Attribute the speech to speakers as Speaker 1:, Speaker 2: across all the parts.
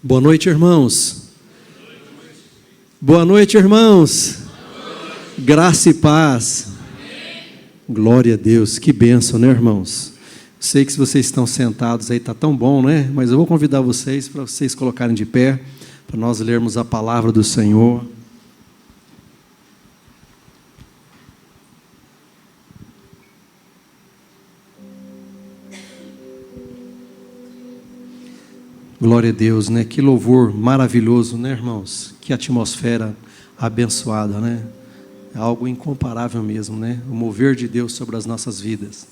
Speaker 1: Boa noite, irmãos. Boa noite, irmãos. Graça e paz. Glória a Deus. Que bênção, né, irmãos? Sei que se vocês estão sentados aí, está tão bom, né? Mas eu vou convidar vocês para vocês colocarem de pé, para nós lermos a palavra do Senhor. Glória a Deus, né? Que louvor maravilhoso, né, irmãos? Que atmosfera abençoada, né? É algo incomparável mesmo, né? O mover de Deus sobre as nossas vidas.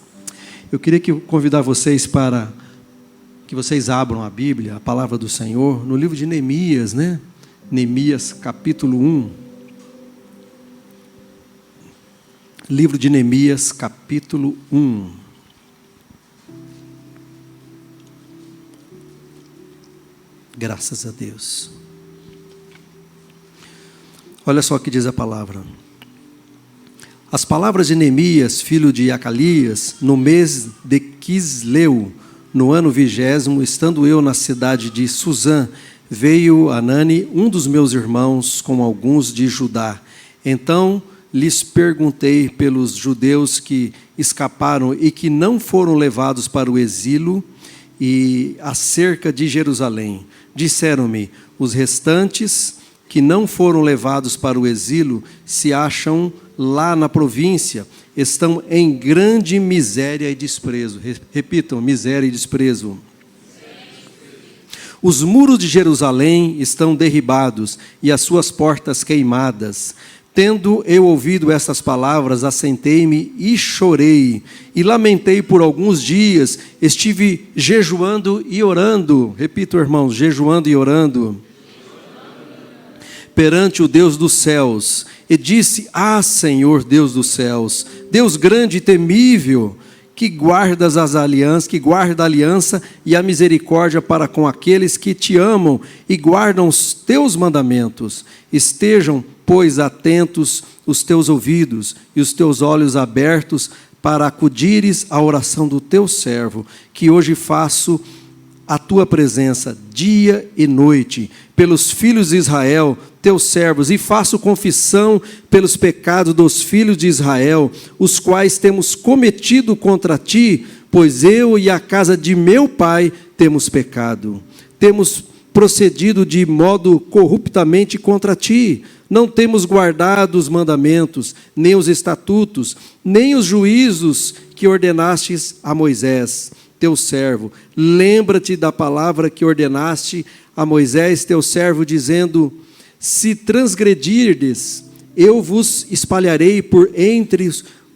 Speaker 1: Eu queria convidar vocês para que vocês abram a Bíblia, a palavra do Senhor, no livro de Neemias, né? Neemias, capítulo 1. Livro de Neemias, capítulo 1. Graças a Deus. Olha só o que diz a palavra. As palavras de Neemias, filho de Acalias, no mês de Quisleu, no ano 20º, estando eu na cidade de Suzã, veio Anani, um dos meus irmãos, com alguns de Judá. Então lhes perguntei pelos judeus que escaparam e que não foram levados para o exílio e acerca de Jerusalém. Disseram-me, os restantes que não foram levados para o exílio se acham lá na província, estão em grande miséria e desprezo. Repitam, miséria e desprezo. Os muros de Jerusalém estão derribados e as suas portas queimadas. Tendo eu ouvido estas palavras, assentei-me e chorei, e lamentei por alguns dias, estive jejuando e orando, repito, irmãos, jejuando e orando, perante o Deus dos céus, e disse, Senhor Deus dos céus, Deus grande e temível, que guardas as alianças, que guarda a aliança e a misericórdia para com aqueles que te amam e guardam os teus mandamentos. Estejam, pois, atentos os teus ouvidos e os teus olhos abertos para acudires à oração do teu servo, que hoje faço a tua presença dia e noite, pelos filhos de Israel, teus servos, e faço confissão pelos pecados dos filhos de Israel, os quais temos cometido contra ti, pois eu e a casa de meu pai temos pecado. Temos procedido de modo corruptamente contra ti, não temos guardado os mandamentos, nem os estatutos, nem os juízos que ordenastes a Moisés, teu servo. Lembra-te da palavra que ordenaste a Moisés, teu servo, dizendo, se transgredirdes, eu vos espalharei por entre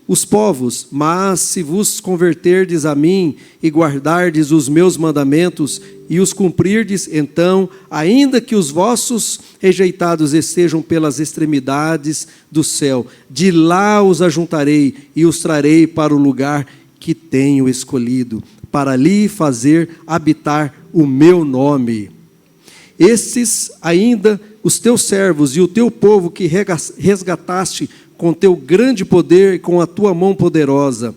Speaker 1: os povos, mas se vos converterdes a mim e guardardes os meus mandamentos e os cumprirdes, então, ainda que os vossos rejeitados estejam pelas extremidades do céu, de lá os ajuntarei e os trarei para o lugar que tenho escolhido, para ali fazer habitar o meu nome. Estes ainda, os teus servos e o teu povo que resgataste com teu grande poder e com a tua mão poderosa.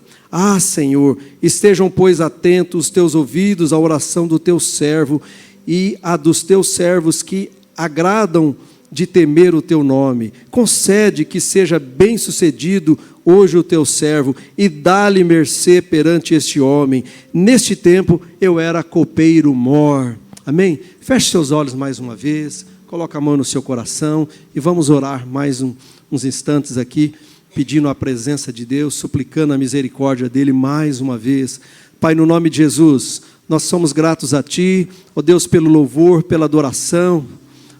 Speaker 1: Senhor, estejam, pois, atentos os teus ouvidos à oração do teu servo e a dos teus servos que agradam de temer o teu nome. Concede que seja bem-sucedido hoje o teu servo e dá-lhe mercê perante este homem. Neste tempo eu era copeiro mor. Amém? Feche seus olhos mais uma vez, coloca a mão no seu coração e vamos orar mais uns instantes aqui, pedindo a presença de Deus, suplicando a misericórdia dEle mais uma vez. Pai, no nome de Jesus, nós somos gratos a Ti, ó Deus, pelo louvor, pela adoração.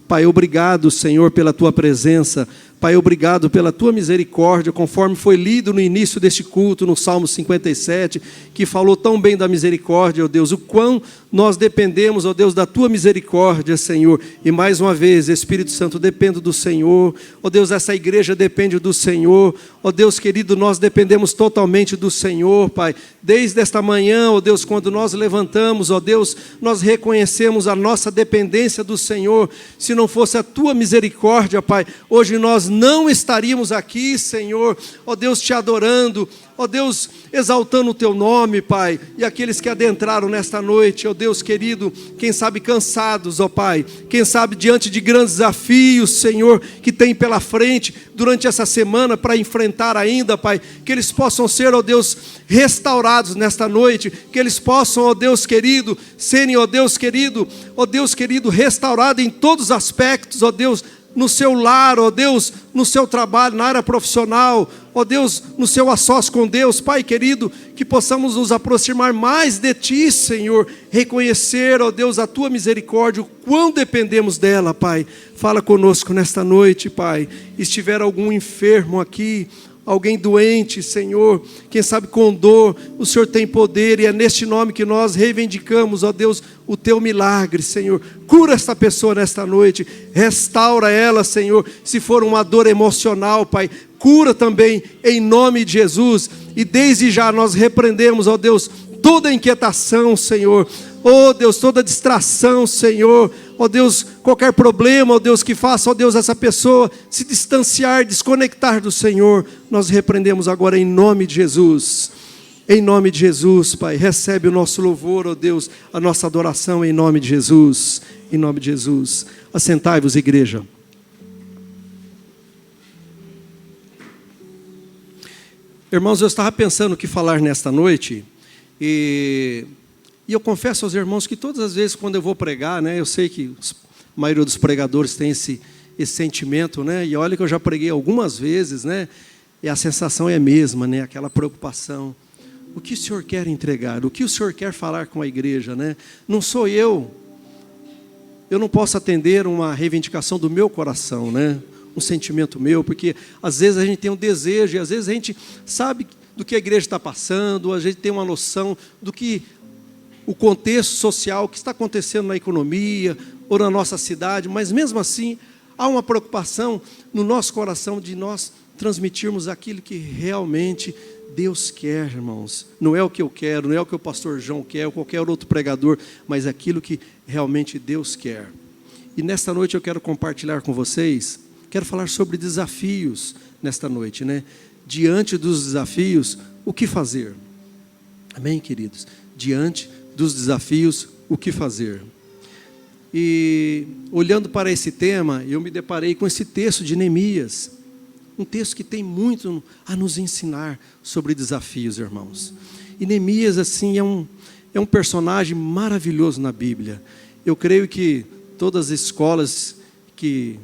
Speaker 1: Pai, obrigado, Senhor, pela Tua presença. Pai, obrigado pela Tua misericórdia, conforme foi lido no início deste culto, no Salmo 57, que falou tão bem da misericórdia, ó Deus, o quão nós dependemos, ó Deus, da Tua misericórdia, Senhor. E mais uma vez, Espírito Santo, dependo do Senhor. Ó Deus, essa igreja depende do Senhor. Ó Deus querido, nós dependemos totalmente do Senhor, Pai. Desde esta manhã, ó Deus, quando nós levantamos, ó Deus, nós reconhecemos a nossa dependência do Senhor. Se não fosse a Tua misericórdia, Pai, hoje nós não estaríamos aqui, Senhor, ó Deus, te adorando, ó Deus, exaltando o teu nome, Pai, e aqueles que adentraram nesta noite, ó Deus querido, quem sabe cansados, ó Pai, quem sabe diante de grandes desafios, Senhor, que tem pela frente, durante essa semana, para enfrentar ainda, Pai, que eles possam ser, ó Deus, restaurados nesta noite, que eles possam, ó Deus querido, serem, ó Deus querido, restaurados em todos os aspectos, ó Deus, no seu lar, ó Deus, no seu trabalho, na área profissional, ó Deus, no seu a sós com Deus, Pai querido, que possamos nos aproximar mais de Ti, Senhor, reconhecer, ó Deus, a Tua misericórdia, o quão dependemos dela, Pai. Fala conosco nesta noite, Pai. Estiver algum enfermo aqui, alguém doente, Senhor, quem sabe com dor, o Senhor tem poder, e é neste nome que nós reivindicamos, ó Deus, o Teu milagre, Senhor. Cura esta pessoa nesta noite, restaura ela, Senhor, se for uma dor emocional, Pai, cura também, em nome de Jesus, e desde já nós repreendemos, ó Deus, toda inquietação, Senhor, ó Deus, toda distração, Senhor, ó Deus, qualquer problema, ó Deus, que faça, ó Deus, essa pessoa se distanciar, desconectar do Senhor, nós repreendemos agora em nome de Jesus. Em nome de Jesus, Pai, recebe o nosso louvor, ó Deus, a nossa adoração em nome de Jesus. Em nome de Jesus. Assentai-vos, igreja. Irmãos, eu estava pensando o que falar nesta noite, e eu confesso aos irmãos que todas as vezes quando eu vou pregar, né, eu sei que a maioria dos pregadores tem esse sentimento, né, e olha que eu já preguei algumas vezes, né, e a sensação é a mesma, né, aquela preocupação. O que o Senhor quer entregar? O que o Senhor quer falar com a igreja, né? Não sou eu não posso atender uma reivindicação do meu coração, né? Um sentimento meu, porque às vezes a gente tem um desejo, e às vezes a gente sabe do que a igreja está passando, a gente tem uma noção do que o contexto social, o que está acontecendo na economia, ou na nossa cidade, mas mesmo assim, há uma preocupação no nosso coração de nós transmitirmos aquilo que realmente Deus quer, irmãos. Não é o que eu quero, não é o que o pastor João quer, ou qualquer outro pregador, mas aquilo que realmente Deus quer. E nesta noite eu quero compartilhar com vocês, quero falar sobre desafios nesta noite, né? Diante dos desafios, o que fazer? Amém, queridos? Diante dos desafios, o que fazer? E olhando para esse tema, eu me deparei com esse texto de Neemias. Um texto que tem muito a nos ensinar sobre desafios, irmãos. E Neemias, assim, é um personagem maravilhoso na Bíblia. Eu creio que todas as escolas que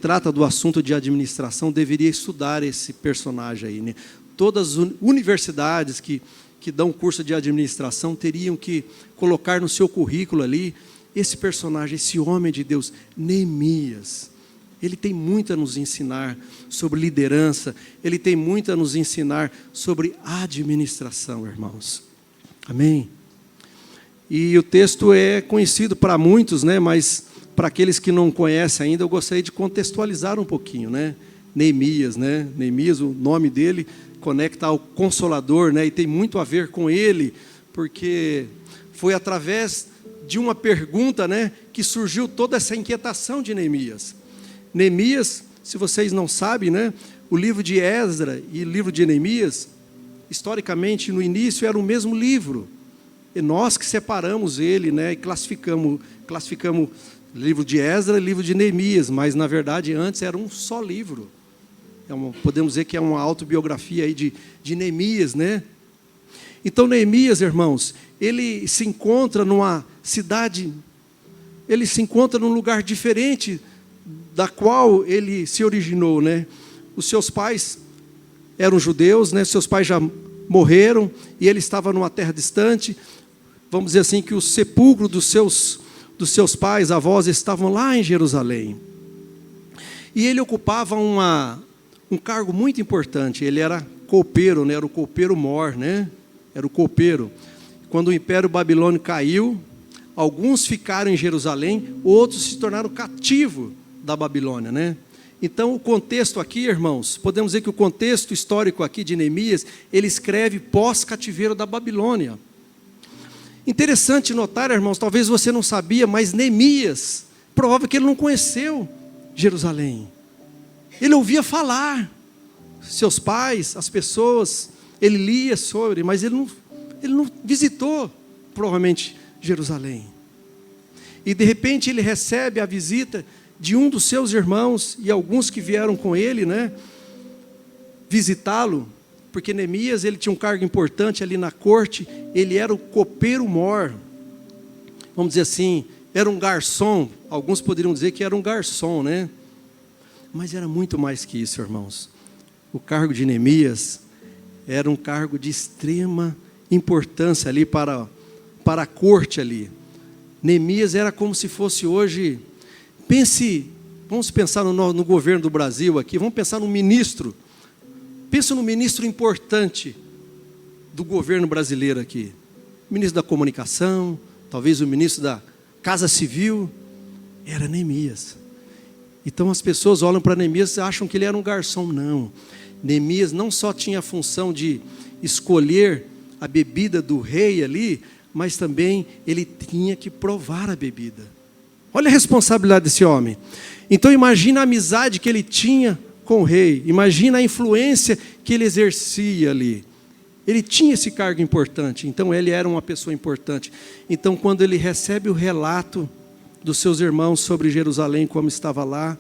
Speaker 1: tratam do assunto de administração deveriam estudar esse personagem aí, né? Todas as universidades que dão curso de administração teriam que colocar no seu currículo ali esse personagem, esse homem de Deus, Neemias. Ele tem muito a nos ensinar sobre liderança, ele tem muito a nos ensinar sobre administração, irmãos. Amém? E o texto é conhecido para muitos, né? Mas para aqueles que não conhecem ainda, eu gostaria de contextualizar um pouquinho, né? Neemias, né? Neemias, o nome dele conecta ao Consolador, né? E tem muito a ver com ele, porque foi através de uma pergunta, né, que surgiu toda essa inquietação de Neemias. Neemias, se vocês não sabem, né, o livro de Esdra e o livro de Neemias, historicamente, no início, era o mesmo livro. E nós que separamos ele, né, e classificamos livro de Esdra e livro de Neemias, mas, na verdade, antes era um só livro. Podemos dizer que é uma autobiografia aí de Neemias, né? Então, Neemias, irmãos, ele se encontra numa cidade, ele se encontra num lugar diferente da qual ele se originou, né? Os seus pais eram judeus, né? Seus pais já morreram e ele estava numa terra distante. Vamos dizer assim que o sepulcro dos seus pais, avós, estavam lá em Jerusalém. E ele ocupava um cargo muito importante. Ele era copeiro, né? Era o copeiro-mor, né? Era o copeiro. Quando o Império Babilônico caiu, alguns ficaram em Jerusalém, outros se tornaram cativos da Babilônia, né? Então, o contexto aqui, irmãos, podemos dizer que o contexto histórico aqui de Neemias, ele escreve pós-cativeiro da Babilônia. Interessante notar, irmãos, talvez você não sabia, mas Neemias, provável que ele não conheceu Jerusalém. Ele ouvia falar, seus pais, as pessoas, ele lia sobre, mas ele não visitou, provavelmente, Jerusalém. E de repente ele recebe a visita de um dos seus irmãos, e alguns que vieram com ele, visitá-lo, porque Neemias, ele tinha um cargo importante ali na corte, ele era o copeiro-mor, vamos dizer assim, era um garçom, alguns poderiam dizer que era um garçom, mas era muito mais que isso, irmãos. O cargo de Neemias era um cargo de extrema importância ali para a corte ali. Neemias era como se fosse hoje, vamos pensar no governo do Brasil aqui, vamos pensar no ministro, pensa no ministro importante do governo brasileiro aqui, ministro da comunicação, talvez o ministro da Casa Civil, era Neemias. Então as pessoas olham para Neemias e acham que ele era um garçom. Não, Neemias não só tinha a função de escolher a bebida do rei ali, mas também ele tinha que provar a bebida. Olha a responsabilidade desse homem. Então imagina a amizade que ele tinha com o rei, imagina a influência que ele exercia ali. Ele tinha esse cargo importante, então ele era uma pessoa importante. Então quando ele recebe o relato dos seus irmãos sobre Jerusalém, como estava lá,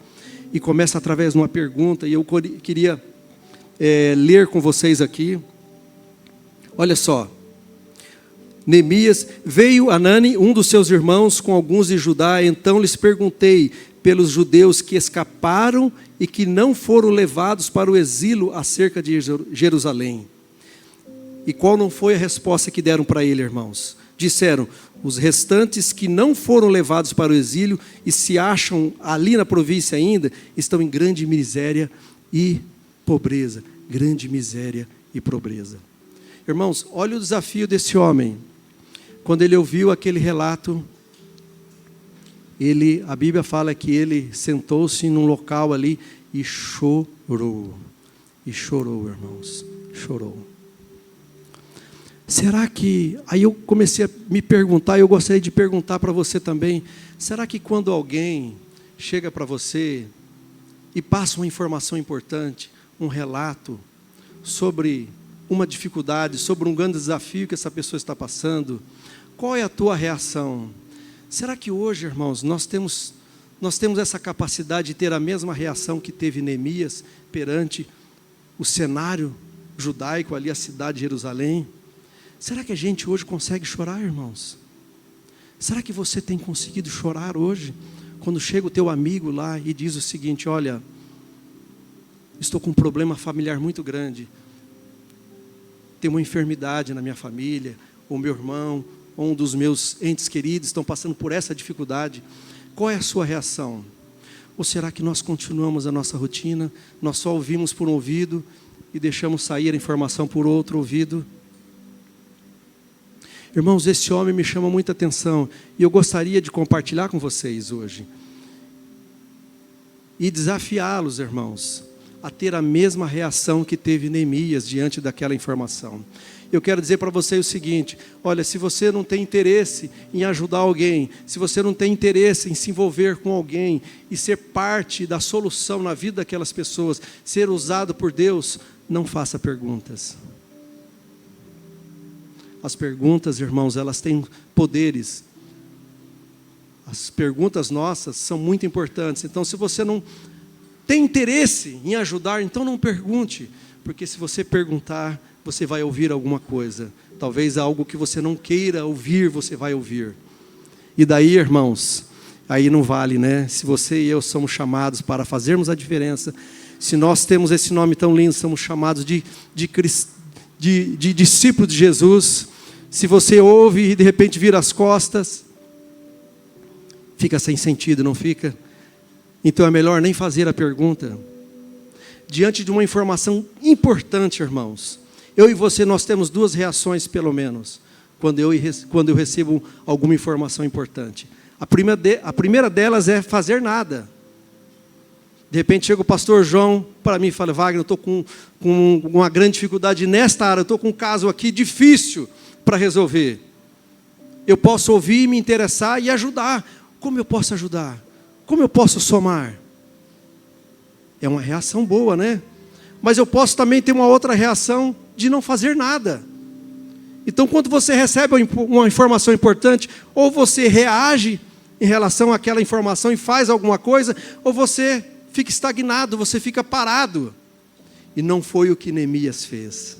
Speaker 1: e começa através de uma pergunta, e eu queria ler com vocês aqui. Olha só, Neemias, veio Anani, um dos seus irmãos, com alguns de Judá, então lhes perguntei pelos judeus que escaparam e que não foram levados para o exílio acerca de Jerusalém. E qual não foi a resposta que deram para ele, irmãos? Disseram, os restantes que não foram levados para o exílio e se acham ali na província ainda, estão em grande miséria e pobreza. Grande miséria e pobreza. Irmãos, olha o desafio desse homem. Quando ele ouviu aquele relato, a Bíblia fala que ele sentou-se num local ali e chorou. E chorou, irmãos, chorou. Será que, aí eu comecei a me perguntar, eu gostaria de perguntar para você também, será que quando alguém chega para você e passa uma informação importante, um relato sobre uma dificuldade, sobre um grande desafio que essa pessoa está passando, qual é a tua reação? Será que hoje, irmãos, nós temos essa capacidade de ter a mesma reação que teve Neemias perante o cenário judaico ali, a cidade de Jerusalém? Será que a gente hoje consegue chorar, irmãos? Será que você tem conseguido chorar hoje? Quando chega o teu amigo lá e diz o seguinte, olha, estou com um problema familiar muito grande, tem uma enfermidade na minha família, ou meu irmão, ou um dos meus entes queridos estão passando por essa dificuldade. Qual é a sua reação? Ou será que nós continuamos a nossa rotina, nós só ouvimos por um ouvido e deixamos sair a informação por outro ouvido? Irmãos, esse homem me chama muita atenção e eu gostaria de compartilhar com vocês hoje. E desafiá-los, irmãos, a ter a mesma reação que teve Neemias diante daquela informação. Eu quero dizer para vocês o seguinte, olha, se você não tem interesse em ajudar alguém, se você não tem interesse em se envolver com alguém e ser parte da solução na vida daquelas pessoas, ser usado por Deus, não faça perguntas. As perguntas, irmãos, elas têm poderes. As perguntas nossas são muito importantes. Então, se você não tem interesse em ajudar, então não pergunte. Porque se você perguntar, você vai ouvir alguma coisa. Talvez algo que você não queira ouvir, você vai ouvir. E daí, irmãos, aí não vale, né? Se você e eu somos chamados para fazermos a diferença, se nós temos esse nome tão lindo, somos chamados de discípulo de Jesus. Se você ouve e de repente vira as costas, fica sem sentido, não fica? Então é melhor nem fazer a pergunta. Diante de uma informação importante, irmãos, eu e você, nós temos duas reações pelo menos, quando eu recebo alguma informação importante. A primeira delas é fazer nada. De repente chega o pastor João para mim e fala, Wagner, eu estou com uma grande dificuldade nesta área, eu estou com um caso aqui difícil para resolver. Eu posso ouvir, me interessar e ajudar. Como eu posso ajudar? Como eu posso somar? É uma reação boa, né? Mas eu posso também ter uma outra reação de não fazer nada. Então, quando você recebe uma informação importante, ou você reage em relação àquela informação e faz alguma coisa, ou você fica estagnado, você fica parado. E não foi o que Neemias fez.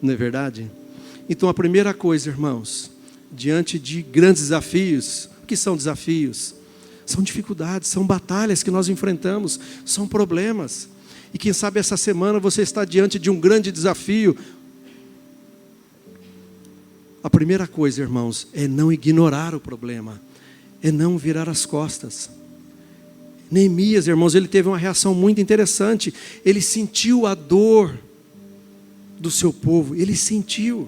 Speaker 1: Não é verdade? Então, a primeira coisa, irmãos, diante de grandes desafios, o que são desafios? São dificuldades, são batalhas que nós enfrentamos, são problemas. E quem sabe essa semana você está diante de um grande desafio. A primeira coisa, irmãos, é não ignorar o problema, é não virar as costas. Neemias, irmãos, ele teve uma reação muito interessante. Ele sentiu a dor do seu povo, ele sentiu.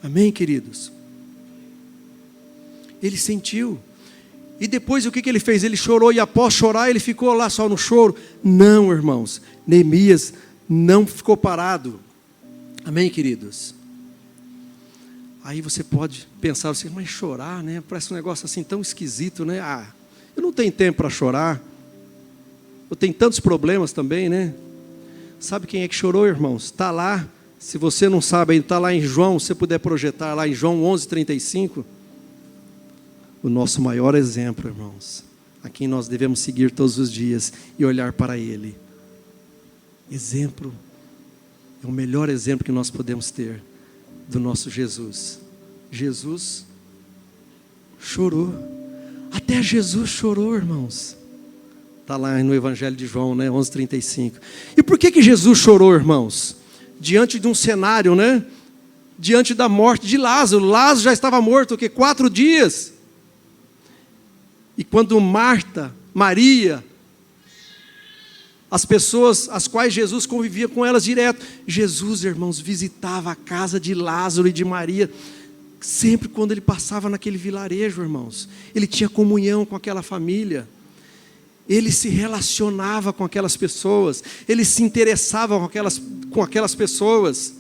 Speaker 1: Amém, queridos? Ele sentiu. E depois o que ele fez? Ele chorou, e após chorar ele ficou lá só no choro? Não, irmãos, Neemias não ficou parado. Amém, queridos? Aí você pode pensar assim, mas chorar, né? Parece um negócio assim tão esquisito, né? Eu não tenho tempo para chorar. Eu tenho tantos problemas também, né? Sabe quem é que chorou, irmãos? Está lá, se você não sabe, está lá em João, se você puder projetar lá em João 11:35. O nosso maior exemplo, irmãos, a quem nós devemos seguir todos os dias e olhar para Ele. Exemplo, é o melhor exemplo que nós podemos ter do nosso Jesus. Jesus chorou. Até Jesus chorou, irmãos. Está lá no Evangelho de João, né, 11:35. E por que Jesus chorou, irmãos? Diante de um cenário, né? Diante da morte de Lázaro. Lázaro já estava morto, 4 dias. E quando Marta, Maria, as pessoas as quais Jesus convivia com elas direto, Jesus, irmãos, visitava a casa de Lázaro e de Maria, sempre quando ele passava naquele vilarejo, irmãos. Ele tinha comunhão com aquela família, ele se relacionava com aquelas pessoas, ele se interessava com aquelas pessoas.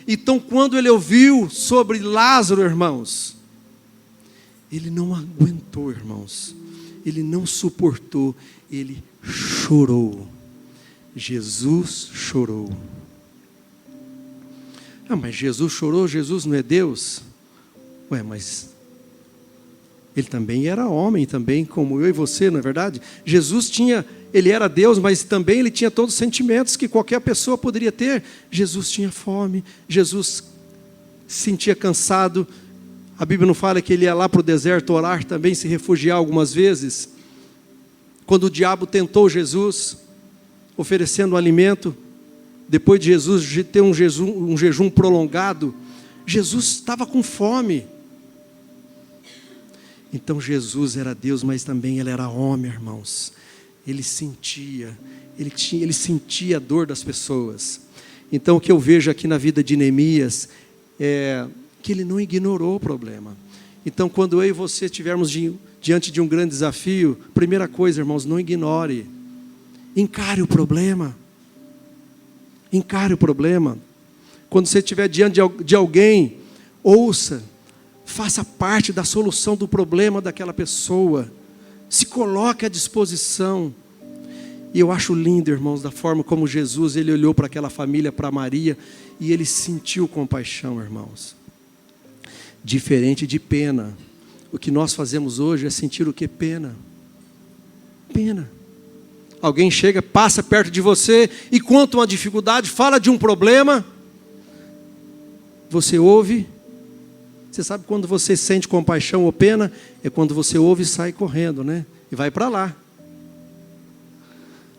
Speaker 1: Então, quando ele ouviu sobre Lázaro, irmãos, ele não aguentou, irmãos, ele não suportou, ele chorou. Jesus chorou. Mas Jesus chorou, Jesus não é Deus? Mas ele também era homem, também como eu e você, não é verdade? Jesus ele era Deus, mas também ele tinha todos os sentimentos que qualquer pessoa poderia ter. Jesus tinha fome, Jesus se sentia cansado. A Bíblia não fala que ele ia lá para o deserto orar também, se refugiar algumas vezes? Quando o diabo tentou Jesus, oferecendo alimento, depois de Jesus ter um jejum prolongado, Jesus estava com fome. Então Jesus era Deus, mas também ele era homem, irmãos. Ele sentia a dor das pessoas. Então o que eu vejo aqui na vida de Neemias é que ele não ignorou o problema. Então, quando eu e você estivermos diante de um grande desafio, primeira coisa, irmãos, não ignore. Encare o problema. Encare o problema. Quando você estiver diante de alguém, ouça. Faça parte da solução do problema daquela pessoa. Se coloque à disposição. E eu acho lindo, irmãos, da forma como Jesus, ele olhou para aquela família, para Maria, e ele sentiu compaixão, irmãos. Diferente de pena. O que nós fazemos hoje é sentir o que? Pena. Pena. Alguém chega, passa perto de você e conta uma dificuldade, fala de um problema. Você ouve. Você sabe quando você sente compaixão ou pena? É quando você ouve e sai correndo, né? E vai para lá.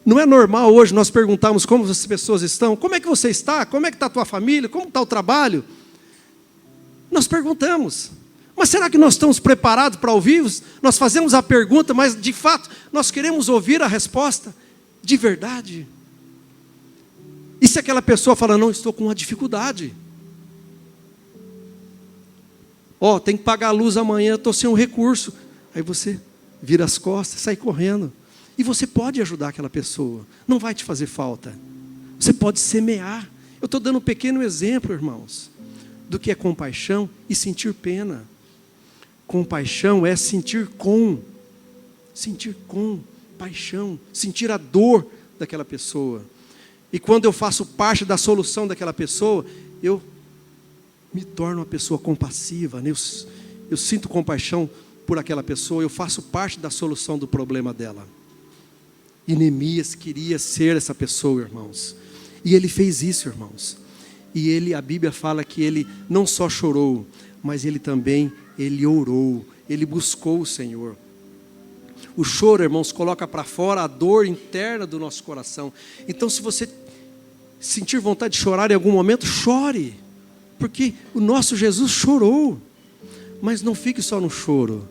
Speaker 1: Não é normal hoje nós perguntarmos como as pessoas estão. Como é que você está? Como é que está a tua família? Como está o trabalho? Nós perguntamos. Mas será que nós estamos preparados para ouvir? Nós fazemos a pergunta, mas de fato nós queremos ouvir a resposta de verdade. E se aquela pessoa fala, não, estou com uma dificuldade. Tem que pagar a luz amanhã, estou sem um recurso. Aí você vira as costas, sai correndo. E você pode ajudar aquela pessoa. Não vai te fazer falta. Você pode semear. Eu estou dando um pequeno exemplo, irmãos, do que é compaixão e sentir pena. Compaixão é sentir com. compaixão, sentir a dor daquela pessoa. E quando eu faço parte da solução daquela pessoa, eu me torno uma pessoa compassiva, né? Eu sinto compaixão por aquela pessoa, eu faço parte da solução do problema dela. E Neemias queria ser essa pessoa, irmãos. E ele fez isso, irmãos. E a Bíblia fala que ele não só chorou, mas ele também orou, ele buscou o Senhor. O choro, irmãos, coloca para fora a dor interna do nosso coração. Então, se você sentir vontade de chorar em algum momento, chore. Porque o nosso Jesus chorou. Mas não fique só no choro.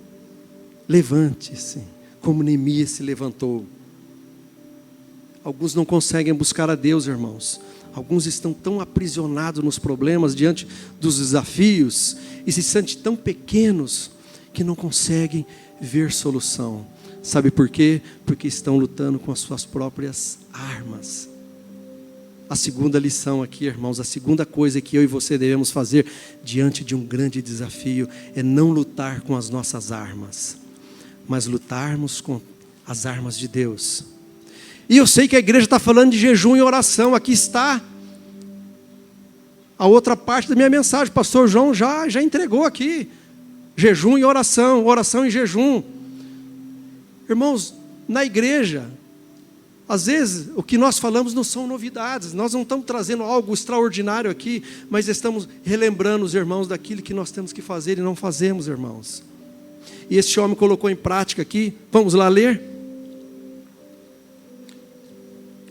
Speaker 1: Levante-se, como Neemias se levantou. Alguns não conseguem buscar a Deus, irmãos. Alguns estão tão aprisionados nos problemas, diante dos desafios, e se sentem tão pequenos, que não conseguem ver solução. Sabe por quê? Porque estão lutando com as suas próprias armas. A segunda lição aqui, irmãos, a segunda coisa que eu e você devemos fazer diante de um grande desafio é não lutar com as nossas armas, mas lutarmos com as armas de Deus. E eu sei que a igreja está falando de jejum e oração. Aqui está a outra parte da minha mensagem. O pastor João já entregou aqui. Jejum e oração, oração e jejum. Irmãos, na igreja, às vezes o que nós falamos não são novidades. Nós não estamos trazendo algo extraordinário aqui, mas estamos relembrando os irmãos daquilo que nós temos que fazer e não fazemos, irmãos. E este homem colocou em prática aqui. Vamos lá ler?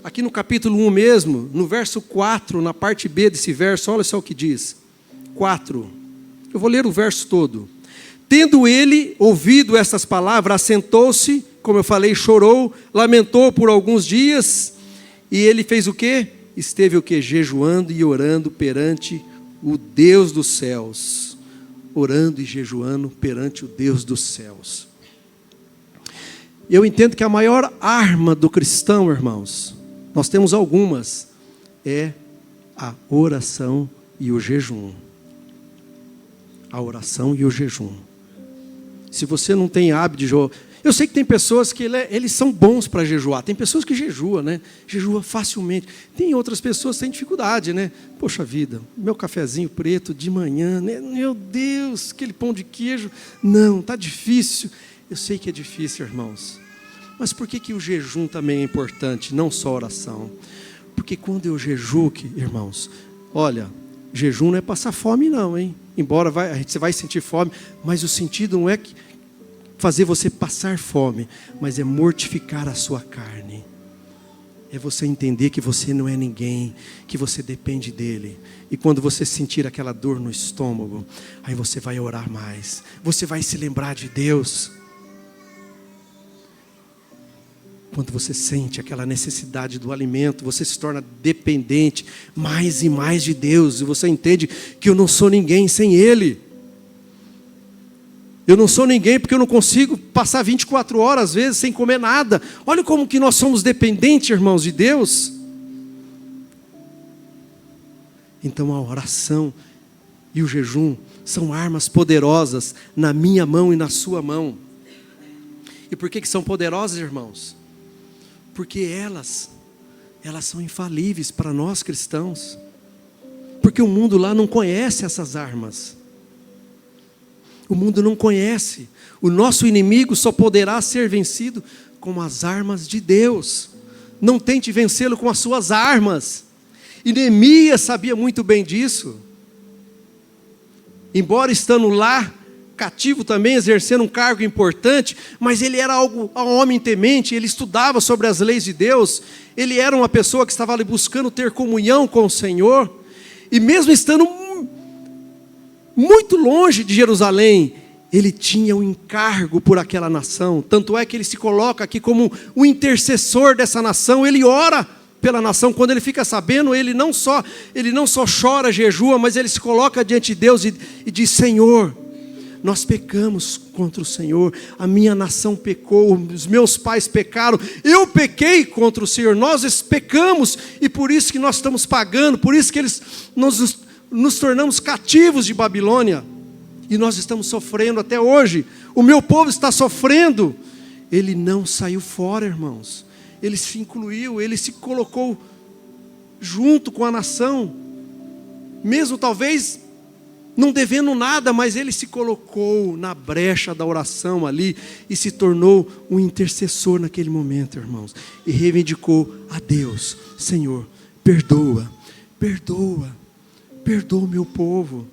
Speaker 1: Aqui no capítulo 1 mesmo, no verso 4, na parte B desse verso, olha só o que diz. 4. Eu vou ler o verso todo. Tendo ele ouvido essas palavras, assentou-se, como eu falei, chorou, lamentou por alguns dias, e ele fez o quê? Esteve o quê? Jejuando e orando perante o Deus dos céus. Orando e jejuando perante o Deus dos céus. Eu entendo que a maior arma do cristão, irmãos, nós temos algumas, é a oração e o jejum. A oração e o jejum. Se você não tem hábito de jejuar, eu sei que tem pessoas que eles são bons para jejuar. Tem pessoas que jejuam, né? Jejua facilmente. Tem outras pessoas que têm dificuldade, né? Poxa vida, meu cafezinho preto de manhã, né? Meu Deus, aquele pão de queijo. Não, está difícil. Eu sei que é difícil, irmãos. Mas por que o jejum também é importante, não só a oração? Porque quando eu jejuo, irmãos, olha, jejum não é passar fome não, hein? Embora você vai sentir fome, mas o sentido não é fazer você passar fome, mas é mortificar a sua carne. É você entender que você não é ninguém, que você depende dele. E quando você sentir aquela dor no estômago, aí você vai orar mais. Você vai se lembrar de Deus. Quando você sente aquela necessidade do alimento, você se torna dependente mais e mais de Deus. E você entende que eu não sou ninguém sem Ele. Eu não sou ninguém porque eu não consigo passar 24 horas, às vezes, sem comer nada. Olha como que nós somos dependentes, irmãos, de Deus. Então a oração e o jejum são armas poderosas na minha mão e na sua mão. E por que são poderosas, irmãos? Porque elas são infalíveis para nós cristãos. Porque o mundo lá não conhece essas armas. O mundo não conhece. O nosso inimigo só poderá ser vencido com as armas de Deus. Não tente vencê-lo com as suas armas. E Neemias sabia muito bem disso. Embora estando lá, cativo também, exercendo um cargo importante, mas ele era um homem temente, ele estudava sobre as leis de Deus, ele era uma pessoa que estava ali buscando ter comunhão com o Senhor, e mesmo estando muito longe de Jerusalém, ele tinha um encargo por aquela nação, tanto é que ele se coloca aqui como o intercessor dessa nação, ele ora pela nação. Quando ele fica sabendo, ele não só chora, jejua, mas ele se coloca diante de Deus e diz: Senhor, nós pecamos contra o Senhor, a minha nação pecou, os meus pais pecaram, eu pequei contra o Senhor, nós pecamos, e por isso que nós estamos pagando, por isso que nos tornamos cativos de Babilônia, e nós estamos sofrendo até hoje, o meu povo está sofrendo, ele não saiu fora, irmãos. Ele se incluiu, ele se colocou junto com a nação, mesmo talvez não devendo nada, mas ele se colocou na brecha da oração ali e se tornou um intercessor naquele momento, irmãos, e reivindicou a Deus: Senhor, perdoa, perdoa, perdoa o meu povo,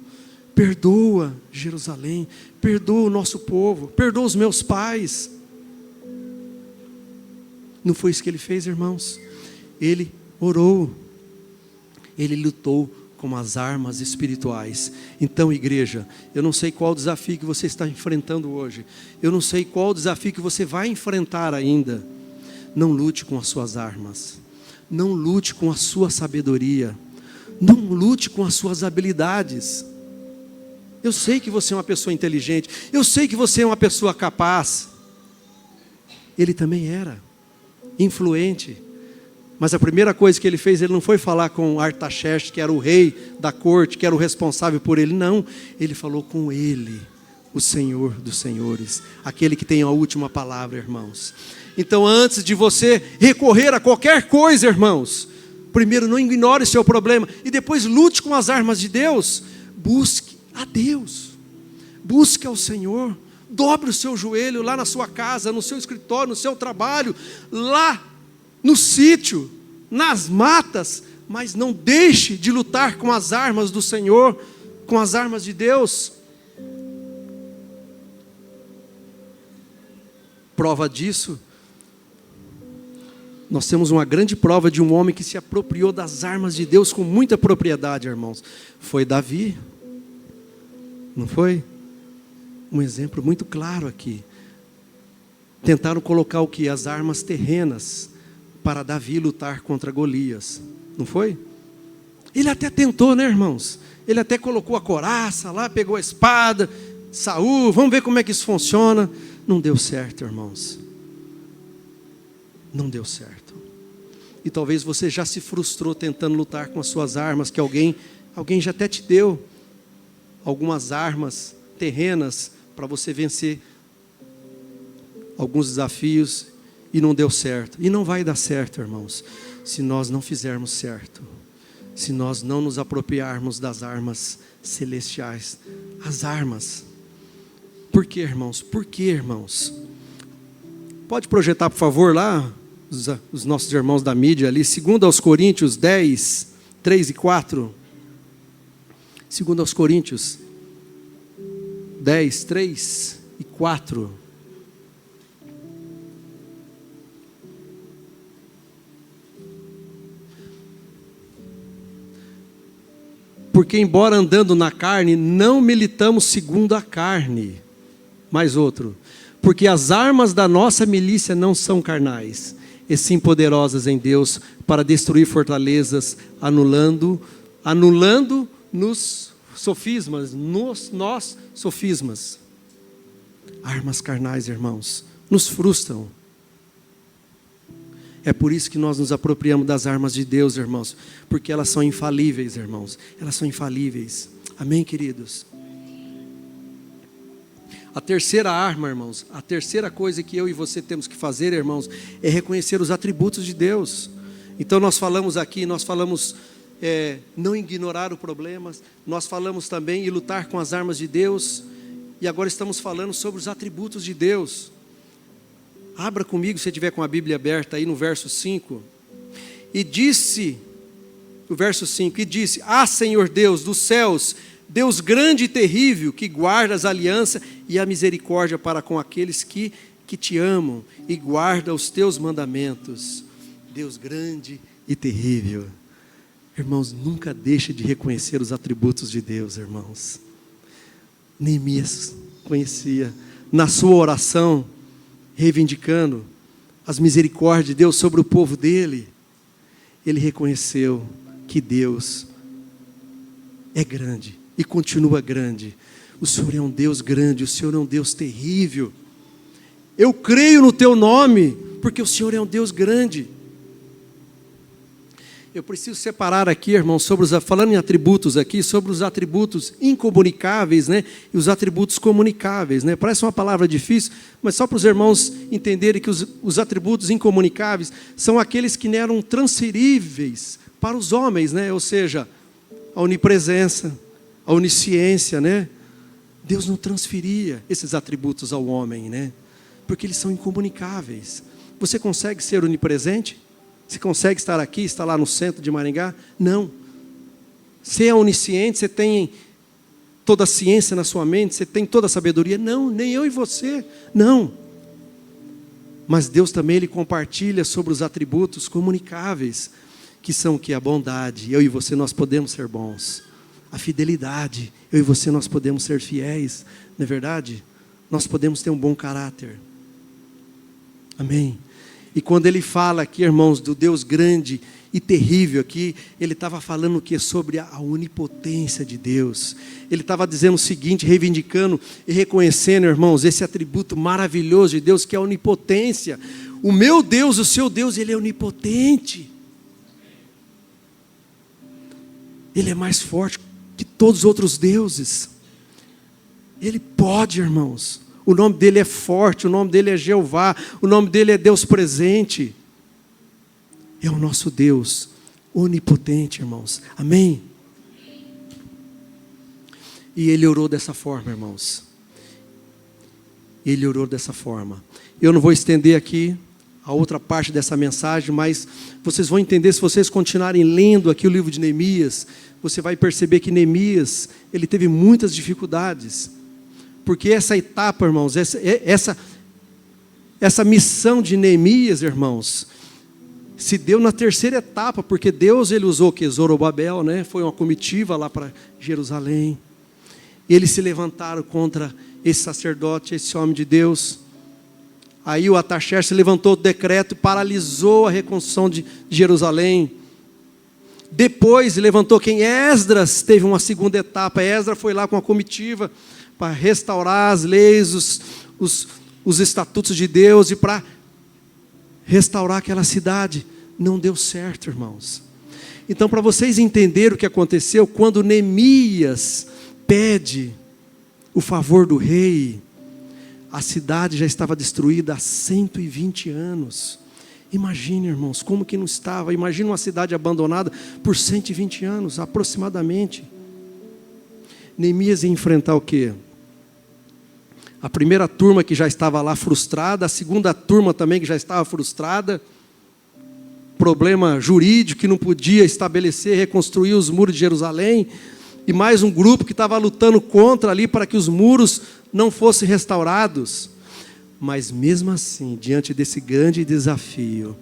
Speaker 1: perdoa Jerusalém, perdoa o nosso povo, perdoa os meus pais. Não foi isso que ele fez, irmãos? Ele orou, ele lutou com as armas espirituais. Então, igreja, eu não sei qual o desafio que você está enfrentando hoje, eu não sei qual o desafio que você vai enfrentar ainda. Não lute com as suas armas, não lute com a sua sabedoria, não lute com as suas habilidades. Eu sei que você é uma pessoa inteligente, eu sei que você é uma pessoa capaz. Ele também era influente, mas a primeira coisa que ele fez, ele não foi falar com Artaxerxes, que era o rei da corte, que era o responsável por ele, não. Ele falou com ele, o Senhor dos senhores, aquele que tem a última palavra, irmãos. Então, antes de você recorrer a qualquer coisa, irmãos, primeiro não ignore o seu problema, e depois lute com as armas de Deus. Busque a Deus, busque ao Senhor, dobre o seu joelho lá na sua casa, no seu escritório, no seu trabalho, lá no sítio, nas matas, mas não deixe de lutar com as armas do Senhor, com as armas de Deus. Prova disso, nós temos uma grande prova de um homem que se apropriou das armas de Deus com muita propriedade, irmãos. Foi Davi, não foi? Um exemplo muito claro aqui. Tentaram colocar o que? As armas terrenas para Davi lutar contra Golias, não foi? Ele até tentou, né, irmãos? Ele até colocou a couraça lá, pegou a espada, Saul, vamos ver como é que isso funciona. Não deu certo, irmãos. Não deu certo. E talvez você já se frustrou tentando lutar com as suas armas, que alguém já até te deu algumas armas terrenas para você vencer alguns desafios, e não deu certo. E não vai dar certo, irmãos, se nós não fizermos certo, se nós não nos apropriarmos das armas celestiais. As armas. Por quê, irmãos? Por quê, irmãos? Pode projetar, por favor, lá, os nossos irmãos da mídia ali, 2 Coríntios 10, 3 e 4. 2 Coríntios 10, 3 e 4. Porque embora andando na carne, não militamos segundo a carne. Mais outro. Porque as armas da nossa milícia não são carnais, e sim poderosas em Deus para destruir fortalezas, anulando nos sofismas, nós sofismas. Armas carnais, irmãos, nos frustram. É por isso que nós nos apropriamos das armas de Deus, irmãos, porque elas são infalíveis, irmãos. Elas são infalíveis. Amém, queridos? A terceira arma, irmãos, a terceira coisa que eu e você temos que fazer, irmãos, é reconhecer os atributos de Deus. Então nós falamos aqui, não ignorar o problema, nós falamos também em lutar com as armas de Deus, e agora estamos falando sobre os atributos de Deus. Abra comigo, se tiver com a Bíblia aberta aí no verso 5. E disse, o verso 5, e disse: Ah, Senhor Deus dos céus, Deus grande e terrível, que guardas a aliança e a misericórdia para com aqueles que te amam e guarda os teus mandamentos. Deus grande e terrível. Irmãos, nunca deixe de reconhecer os atributos de Deus, irmãos. Neemias conhecia, na sua oração, reivindicando as misericórdias de Deus sobre o povo dele, ele reconheceu que Deus é grande e continua grande. O Senhor é um Deus grande, o Senhor é um Deus terrível. Eu creio no teu nome, porque o Senhor é um Deus grande. Eu preciso separar aqui, irmãos, falando em atributos aqui, sobre os atributos incomunicáveis, né? E os atributos comunicáveis, né? Parece uma palavra difícil, mas só para os irmãos entenderem que os atributos incomunicáveis são aqueles que não eram transferíveis para os homens, né? Ou seja, a onipresença, a onisciência, né? Deus não transferia esses atributos ao homem, né? Porque eles são incomunicáveis. Você consegue ser onipresente? Você consegue estar aqui, estar lá no centro de Maringá? Não. Você é onisciente, você tem toda a ciência na sua mente, você tem toda a sabedoria? Não, nem eu e você, não. Mas Deus também, Ele compartilha sobre os atributos comunicáveis, que são o que? A bondade. Eu e você, nós podemos ser bons. A fidelidade. Eu e você, nós podemos ser fiéis. Não é verdade? Nós podemos ter um bom caráter. Amém? E quando ele fala aqui, irmãos, do Deus grande e terrível aqui, ele estava falando o quê? Sobre a onipotência de Deus. Ele estava dizendo o seguinte, reivindicando e reconhecendo, irmãos, esse atributo maravilhoso de Deus, que é a onipotência. O meu Deus, o seu Deus, Ele é onipotente. Ele é mais forte que todos os outros deuses. Ele pode, irmãos. O nome dele é forte, o nome dele é Jeová, o nome dele é Deus presente. É o nosso Deus onipotente, irmãos. Amém? E ele orou dessa forma, irmãos. Ele orou dessa forma. Eu não vou estender aqui a outra parte dessa mensagem, mas vocês vão entender se vocês continuarem lendo aqui o livro de Neemias. Você vai perceber que Neemias, ele teve muitas dificuldades. Porque essa etapa, irmãos, essa missão de Neemias, irmãos, se deu na terceira etapa, porque Deus, Ele usou o que? Zorobabel, né? Foi uma comitiva lá para Jerusalém. E eles se levantaram contra esse sacerdote, esse homem de Deus. Aí o Artaxerxes levantou o decreto e paralisou a reconstrução de Jerusalém. Depois levantou quem? Esdras teve uma segunda etapa. Esdras foi lá com a comitiva para restaurar as leis, os estatutos de Deus e para restaurar aquela cidade. Não deu certo, irmãos. Então, para vocês entenderem o que aconteceu, quando Neemias pede o favor do rei, a cidade já estava destruída há 120 anos. Imagine, irmãos, como que não estava. Imagine uma cidade abandonada por 120 anos, aproximadamente. Neemias ia enfrentar o quê? A primeira turma que já estava lá frustrada, a segunda turma também que já estava frustrada, problema jurídico que não podia estabelecer, reconstruir os muros de Jerusalém, e mais um grupo que estava lutando contra ali para que os muros não fossem restaurados. Mas mesmo assim, diante desse grande desafio,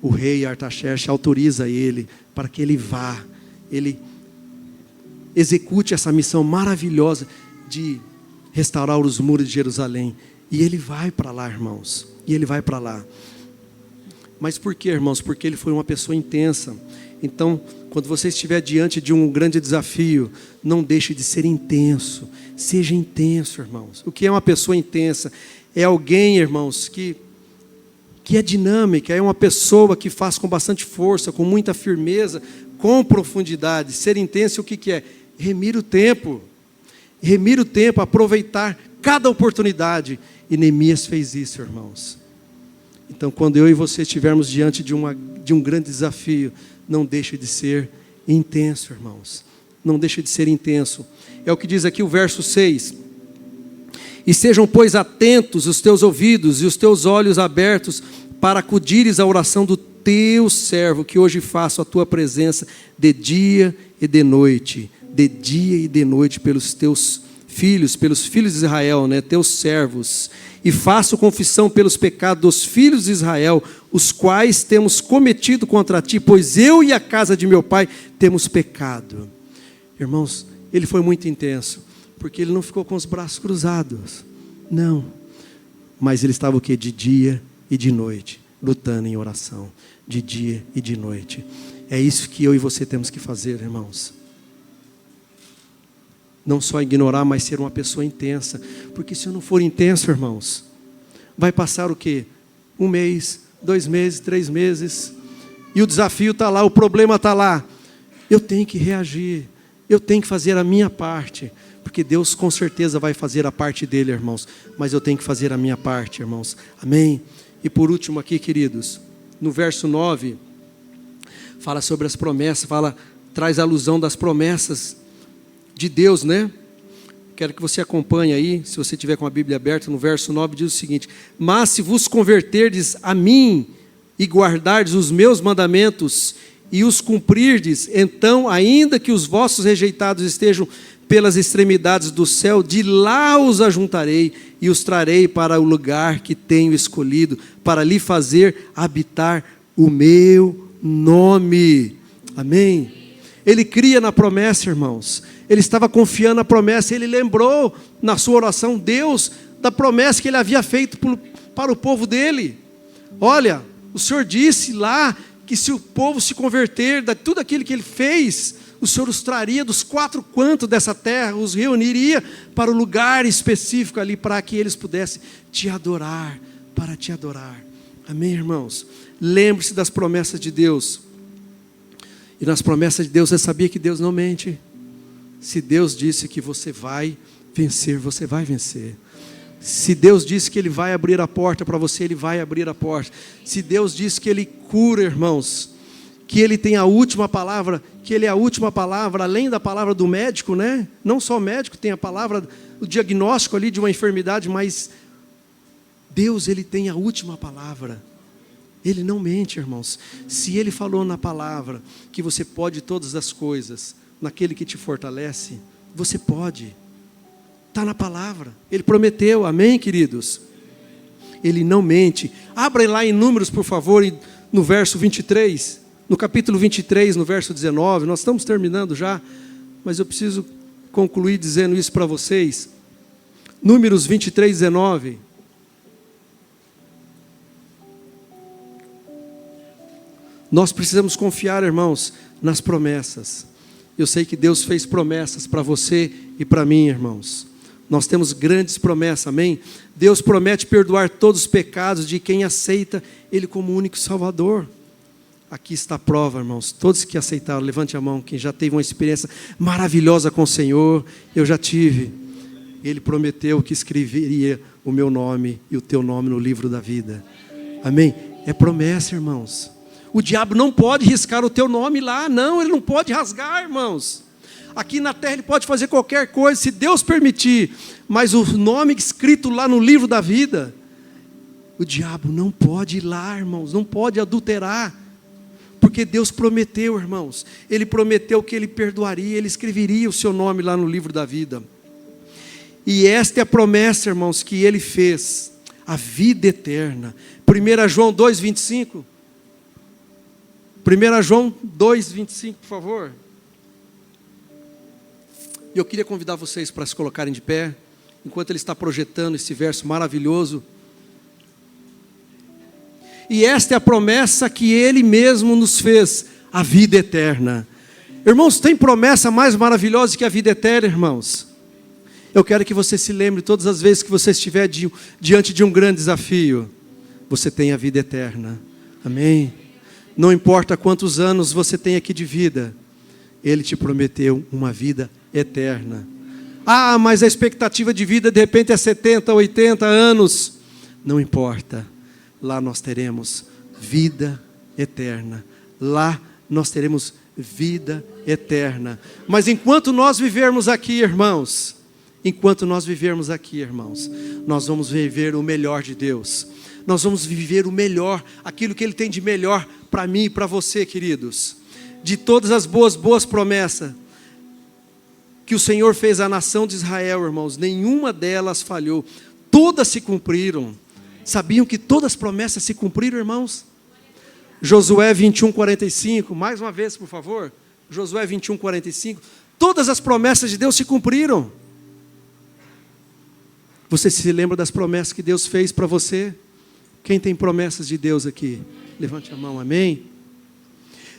Speaker 1: o rei Artaxerxes autoriza ele para que ele vá, ele execute essa missão maravilhosa de restaurar os muros de Jerusalém. E ele vai para lá, irmãos. E ele vai para lá. Mas por quê, irmãos? Porque ele foi uma pessoa intensa. Então, quando você estiver diante de um grande desafio, não deixe de ser intenso. Seja intenso, irmãos. O que é uma pessoa intensa? É alguém, irmãos, que é dinâmica, é uma pessoa que faz com bastante força, com muita firmeza, com profundidade. Ser intenso, o que é? Remir o tempo. Remir o tempo, aproveitar cada oportunidade. E Neemias fez isso, irmãos. Então, quando eu e você estivermos diante de um grande desafio, não deixe de ser intenso, irmãos. Não deixe de ser intenso. É o que diz aqui o verso 6. E sejam, pois, atentos os teus ouvidos e os teus olhos abertos para acudires à oração do teu servo, que hoje faço a tua presença de dia e de noite. De dia e de noite pelos teus filhos, pelos filhos de Israel, né, teus servos. E faço confissão pelos pecados dos filhos de Israel, os quais temos cometido contra ti, pois eu e a casa de meu pai temos pecado. Irmãos, ele foi muito intenso, porque ele não ficou com os braços cruzados, não. Mas ele estava o quê? De dia e de noite, lutando em oração, de dia e de noite. É isso que eu e você temos que fazer, irmãos. Não só ignorar, mas ser uma pessoa intensa. Porque se eu não for intenso, irmãos, vai passar o quê? 1 mês, 2 meses, 3 meses. e o desafio está lá, o problema está lá, eu tenho que reagir, eu tenho que fazer a minha parte, porque Deus com certeza vai fazer a parte dele, irmãos, mas eu tenho que fazer a minha parte, irmãos, amém? E por último aqui, queridos, no verso 9, fala sobre as promessas, traz a alusão das promessas de Deus, né? Quero que você acompanhe aí, se você tiver com a Bíblia aberta, no verso 9 diz o seguinte: mas se vos converterdes a mim, e guardardes os meus mandamentos, e os cumprirdes, então, ainda que os vossos rejeitados estejam pelas extremidades do céu, de lá os ajuntarei, e os trarei para o lugar que tenho escolhido, para lhe fazer habitar o meu nome. Amém? Ele cria na promessa, irmãos. Ele estava confiando na promessa. Ele lembrou na sua oração, Deus, da promessa que ele havia feito para o povo dele. Olha, o Senhor disse lá que se o povo se converter de tudo aquilo que ele fez, o Senhor os traria dos 4 cantos dessa terra, os reuniria para o lugar específico ali, para que eles pudessem te adorar, para te adorar. Amém, irmãos? Lembre-se das promessas de Deus. E nas promessas de Deus, você sabia que Deus não mente? Se Deus disse que você vai vencer, você vai vencer. Se Deus disse que Ele vai abrir a porta para você, Ele vai abrir a porta. Se Deus disse que Ele cura, irmãos, que Ele tem a última palavra, que Ele é a última palavra, além da palavra do médico, né? Não só o médico tem a palavra, o diagnóstico ali de uma enfermidade, mas Deus, Ele tem a última palavra. Ele não mente, irmãos. Se Ele falou na palavra que você pode todas as coisas, naquele que te fortalece, você pode. Está na palavra. Ele prometeu, amém, queridos? Ele não mente. Abra lá em Números, por favor, no verso 23, no capítulo 23, no verso 19. Nós estamos terminando já, mas eu preciso concluir dizendo isso para vocês. Números 23, 19. Nós precisamos confiar, irmãos, nas promessas. Eu sei que Deus fez promessas para você e para mim, irmãos. Nós temos grandes promessas, amém? Deus promete perdoar todos os pecados de quem aceita Ele como único Salvador. Aqui está a prova, irmãos. Todos que aceitaram, levante a mão. Quem já teve uma experiência maravilhosa com o Senhor, eu já tive. Ele prometeu que escreveria o meu nome e o teu nome no livro da vida. Amém? É promessa, irmãos. O diabo não pode riscar o teu nome lá, não, ele não pode rasgar, irmãos. Aqui na terra ele pode fazer qualquer coisa, se Deus permitir, mas o nome escrito lá no livro da vida, o diabo não pode ir lá, irmãos, não pode adulterar, porque Deus prometeu, irmãos, Ele prometeu que Ele perdoaria, Ele escreveria o seu nome lá no livro da vida. E esta é a promessa, irmãos, que Ele fez, a vida eterna. 1 João 2,25. 1 João 2,25, por favor. E eu queria convidar vocês para se colocarem de pé, enquanto ele está projetando esse verso maravilhoso. E esta é a promessa que Ele mesmo nos fez, a vida eterna. Irmãos, tem promessa mais maravilhosa que a vida eterna, irmãos? Eu quero que você se lembre, todas as vezes que você estiver diante de um grande desafio, você tem a vida eterna. Amém? Não importa quantos anos você tem aqui de vida, Ele te prometeu uma vida eterna. Ah, mas a expectativa de vida de repente é 70, 80 anos. Não importa. Lá nós teremos vida eterna. Lá nós teremos vida eterna. Mas enquanto nós vivermos aqui, irmãos, nós vamos viver o melhor de Deus. Nós vamos viver o melhor, aquilo que Ele tem de melhor para mim e para você, queridos. De todas as boas promessas que o Senhor fez à nação de Israel, irmãos, nenhuma delas falhou. Todas se cumpriram. Sabiam que todas as promessas se cumpriram, irmãos? Josué 21:45, mais uma vez, por favor. Josué 21:45. Todas as promessas de Deus se cumpriram. Você se lembra das promessas que Deus fez para você? Quem tem promessas de Deus aqui? Levante a mão, amém?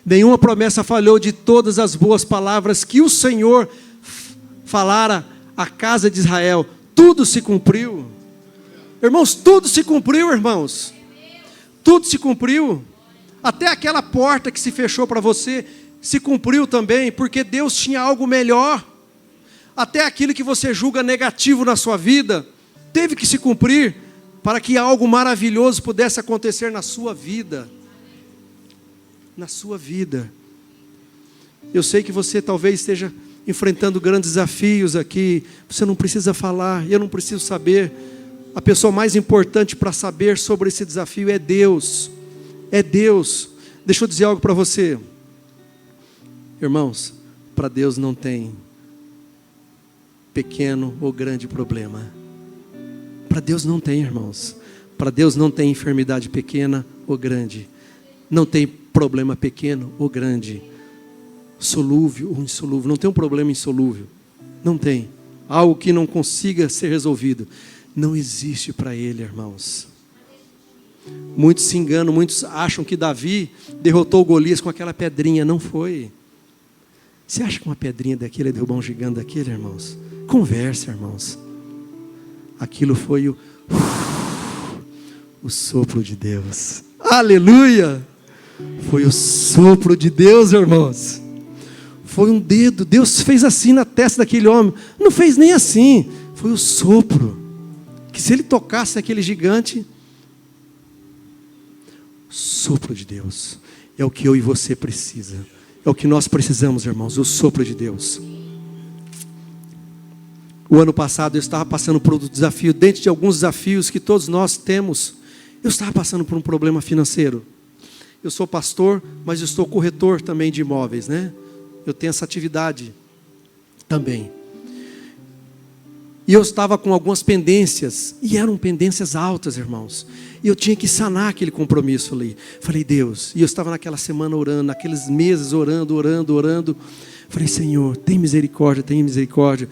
Speaker 1: Nenhuma promessa falhou de todas as boas palavras que o Senhor falara à casa de Israel. Tudo se cumpriu. Irmãos, tudo se cumpriu, irmãos. Tudo se cumpriu. Até aquela porta que se fechou para você se cumpriu também, porque Deus tinha algo melhor. Até aquilo que você julga negativo na sua vida teve que se cumprir para que algo maravilhoso pudesse acontecer na sua vida. Na sua vida. Eu sei que você talvez esteja enfrentando grandes desafios aqui. Você não precisa falar, eu não preciso saber. A pessoa mais importante para saber sobre esse desafio é Deus. É Deus. Deixa eu dizer algo para você. Irmãos, para Deus não tem pequeno ou grande problema. Para Deus não tem, irmãos. Para Deus não tem enfermidade pequena ou grande. Não tem problema pequeno ou grande. Solúvel ou insolúvel. Não tem um problema insolúvel. Não tem. Algo que não consiga ser resolvido. Não existe para Ele, irmãos. Muitos se enganam, muitos acham que Davi derrotou Golias com aquela pedrinha. Não foi. Você acha que uma pedrinha daquele ia derrubar um gigante daquele, irmãos? Conversa, irmãos. Aquilo foi o sopro de Deus. Aleluia! Foi o sopro de Deus, irmãos. Foi um dedo. Deus fez assim na testa daquele homem. Não fez nem assim. Foi o sopro. Que se ele tocasse aquele gigante, sopro de Deus. É o que eu e você precisa. É o que nós precisamos, irmãos. O sopro de Deus. O ano passado eu estava passando por um desafio. Dentro de alguns desafios que todos nós temos, eu estava passando por um problema financeiro. Eu sou pastor, mas eu estou corretor também de imóveis, né? Eu tenho essa atividade também. E eu estava com algumas pendências, e eram pendências altas, irmãos. E eu tinha que sanar aquele compromisso ali. Falei, Deus, e eu estava naquela semana orando, naqueles meses orando. Falei, Senhor, tem misericórdia, tem misericórdia.